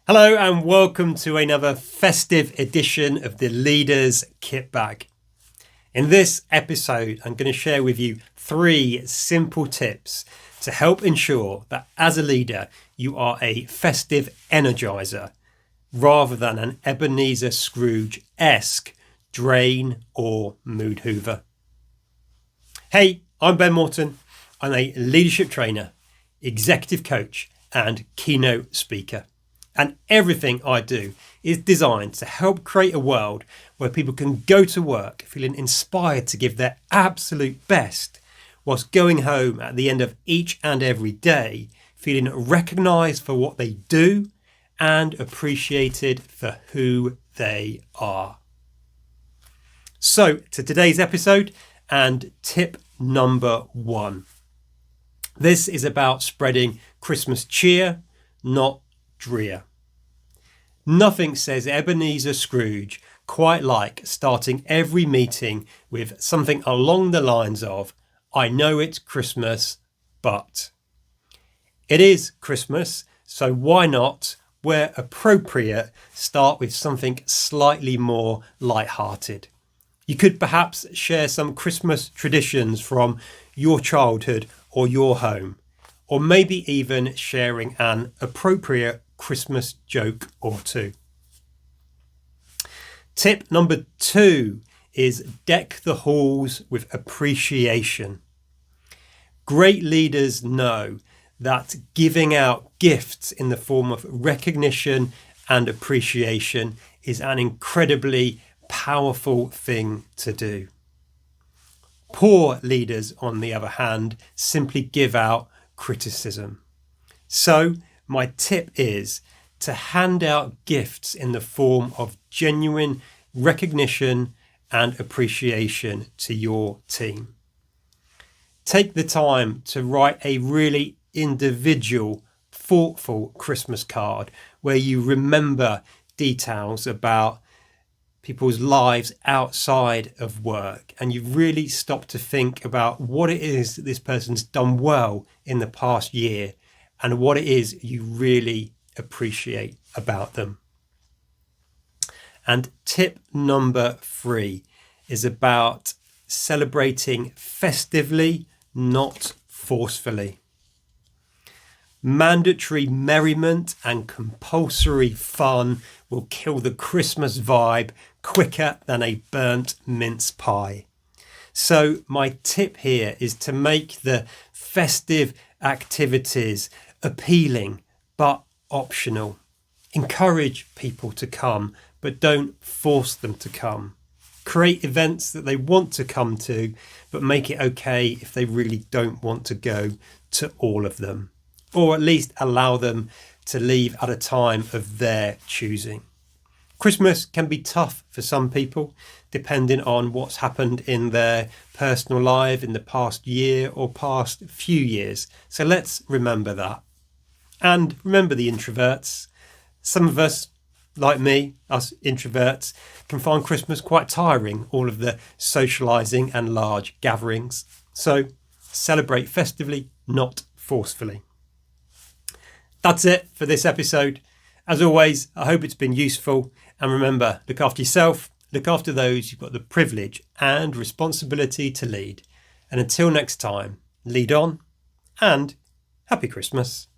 Hello and welcome to another festive edition of the Leader's Kitbag. In this episode, I'm going to share with you 3 simple tips to help ensure that as a leader, you are a festive energizer rather than an Ebenezer Scrooge-esque drain or mood hoover. Hey, I'm Ben Morton. I'm a leadership trainer, executive coach and keynote speaker. And everything I do is designed to help create a world where people can go to work feeling inspired to give their absolute best, whilst going home at the end of each and every day feeling recognised for what they do and appreciated for who they are. So to today's episode and tip number 1. This is about spreading Christmas cheer, not drear. Nothing says Ebenezer Scrooge quite like starting every meeting with something along the lines of, I know it's Christmas, but. It is Christmas, so why not, where appropriate, start with something slightly more light-hearted. You could perhaps share some Christmas traditions from your childhood or your home, or maybe even sharing an appropriate Christmas joke or 2. Tip number 2 is deck the halls with appreciation. Great leaders know that giving out gifts in the form of recognition and appreciation is an incredibly powerful thing to do. Poor leaders, on the other hand, simply give out criticism. So, my tip is to hand out gifts in the form of genuine recognition and appreciation to your team. Take the time to write a really individual, thoughtful Christmas card where you remember details about people's lives outside of work, and you really stop to think about what it is that this person's done well in the past year and what it is you really appreciate about them. And tip number 3 is about celebrating festively, not forcefully. Mandatory merriment and compulsory fun will kill the Christmas vibe quicker than a burnt mince pie. So my tip here is to make the festive activities appealing but optional. Encourage people to come, but don't force them to come. Create events that they want to come to, but make it okay if they really don't want to go to all of them. Or at least allow them to leave at a time of their choosing. Christmas can be tough for some people, depending on what's happened in their personal life in the past year or past few years. So let's remember that. And remember the introverts. Some of us, like me, us introverts, can find Christmas quite tiring, all of the socialising and large gatherings. So celebrate festively, not forcefully. That's it for this episode. As always, I hope it's been useful. And remember, look after yourself, look after those you've got the privilege and responsibility to lead. And until next time, lead on and happy Christmas.